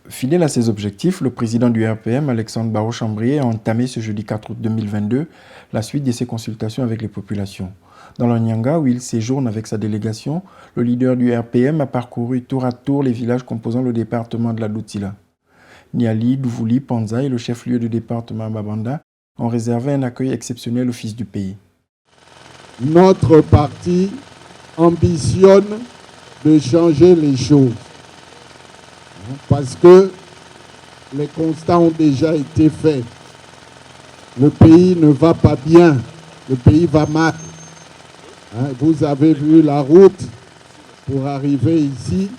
Fidèle à ses objectifs, le président du RPM, Alexandre Barraud-Chambrier, a entamé ce jeudi 4 août 2022 la suite de ses consultations avec les populations. Dans le Nyanga, où il séjourne avec sa délégation, le leader du RPM a parcouru tour à tour les villages composant le département de la Doutila. Niali, Douvouli, Panza et le chef-lieu du département Babanda ont réservé un accueil exceptionnel au fils du pays. Notre parti ambitionne de changer les choses. Parce que les constats ont déjà été faits. Le pays ne va pas bien, le pays va mal. Vous avez vu la route pour arriver ici,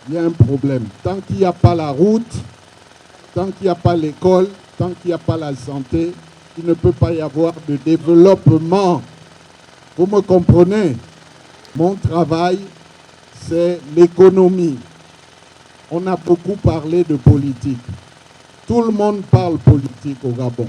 il y a un problème. Tant qu'il n'y a pas la route, tant qu'il n'y a pas l'école, tant qu'il n'y a pas la santé, il ne peut pas y avoir de développement. Vous me comprenez? Mon travail, c'est l'économie. On a beaucoup parlé de politique. Tout le monde parle politique au Gabon.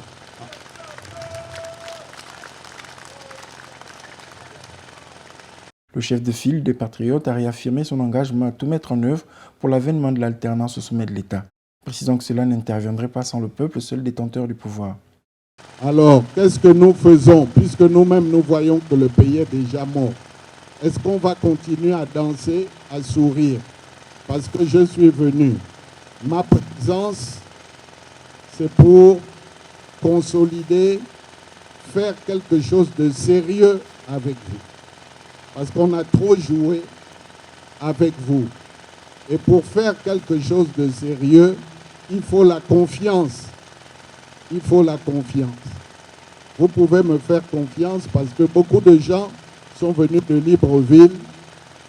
Le chef de file des Patriotes a réaffirmé son engagement à tout mettre en œuvre pour l'avènement de l'alternance au sommet de l'État, précisant que cela n'interviendrait pas sans le peuple, seul détenteur du pouvoir. Alors, qu'est-ce que nous faisons, puisque nous-mêmes nous voyons que le pays est déjà mort? Est-ce qu'on va continuer à danser, à sourire? Parce que je suis venu. Ma présence, c'est pour consolider, faire quelque chose de sérieux avec vous. Parce qu'on a trop joué avec vous. Et pour faire quelque chose de sérieux, il faut la confiance. Il faut la confiance. Vous pouvez me faire confiance parce que beaucoup de gens sont venus de Libreville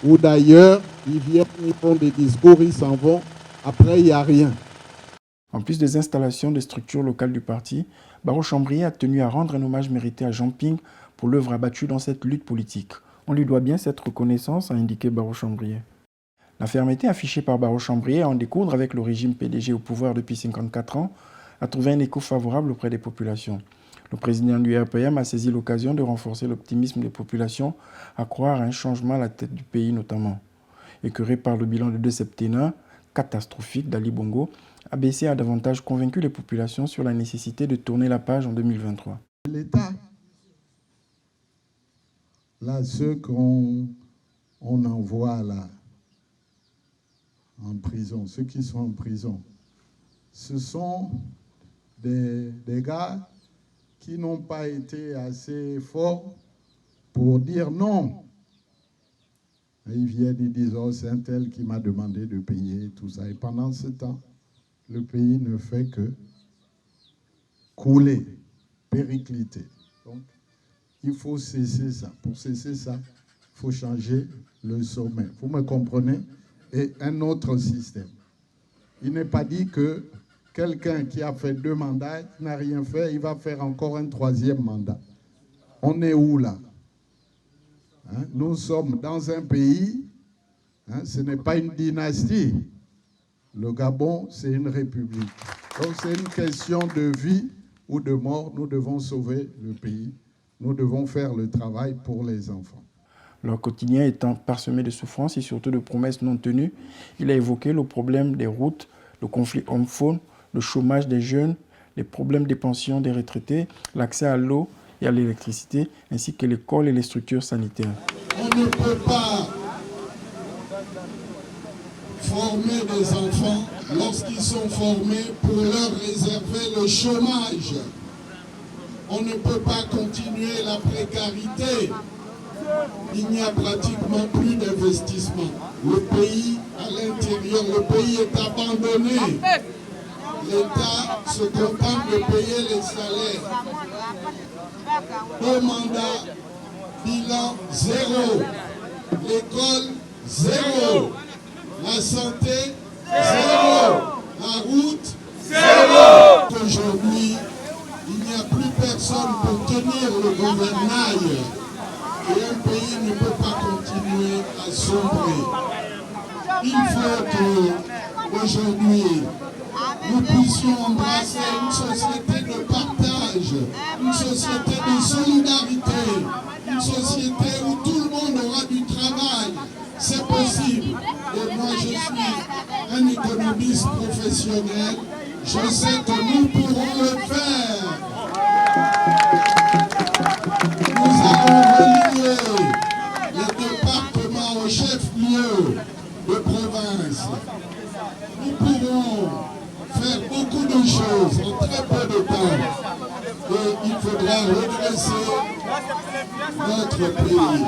ou d'ailleurs, ils viennent, ils font des discours, ils s'en vont. Après, il n'y a rien. En plus des installations des structures locales du parti, Barraud-Chambrier a tenu à rendre un hommage mérité à Jean Ping pour l'œuvre abattue dans cette lutte politique. On lui doit bien cette reconnaissance, a indiqué Barraud-Chambrier. La fermeté affichée par Barraud-Chambrier à en découdre avec le régime PDG au pouvoir depuis 54 ans a trouvé un écho favorable auprès des populations. Le président du RPM a saisi l'occasion de renforcer l'optimisme des populations à croire à un changement à la tête du pays notamment. Écœuré par le bilan de 2 septennats catastrophique d'Ali Bongo, ABC a davantage convaincu les populations sur la nécessité de tourner la page en 2023. L'État, là, ceux qu'on envoie là, en prison, ceux qui sont en prison, ce sont des gars qui n'ont pas été assez forts pour dire non. Et ils viennent, ils disent, oh, c'est un tel qui m'a demandé de payer, tout ça. Et pendant ce temps, le pays ne fait que couler, péricliter. Donc, il faut cesser ça. Pour cesser ça, il faut changer le sommet. Vous me comprenez? Et un autre système. Il n'est pas dit que quelqu'un qui a fait 2 mandats, qui n'a rien fait, il va faire encore un 3e mandat. On est où là? Nous sommes dans un pays, ce n'est pas une dynastie. Le Gabon, c'est une république. Donc c'est une question de vie ou de mort. Nous devons sauver le pays. Nous devons faire le travail pour les enfants. Leur quotidien étant parsemé de souffrances et surtout de promesses non tenues, il a évoqué le problème des routes, le conflit homme-faune, le chômage des jeunes, les problèmes des pensions des retraités, l'accès à l'eau et à l'électricité, ainsi que l'école et les structures sanitaires. On ne peut pas former des enfants lorsqu'ils sont formés pour leur réserver le chômage. On ne peut pas continuer la précarité. Il n'y a pratiquement plus d'investissement. Le pays, à l'intérieur, le pays est abandonné. L'État se contente de payer les salaires. 2 mandats, bilan 0. L'école 0. La santé 0. La route 0. Aujourd'hui, il n'y a plus personne pour tenir le gouvernail. Et un pays ne peut pas continuer à sombrer. Il faut qu'aujourd'hui, nous puissions embrasser une société de partage, une société de solidarité, une société où tout le monde aura du travail. C'est possible. Et moi, je suis un économiste professionnel, je sais que nous pourrons le faire. Nous allons relier les départements aux chefs-lieux de province. Nous pourrons faire beaucoup de choses en très peu de temps. Et il faudra redresser notre pays.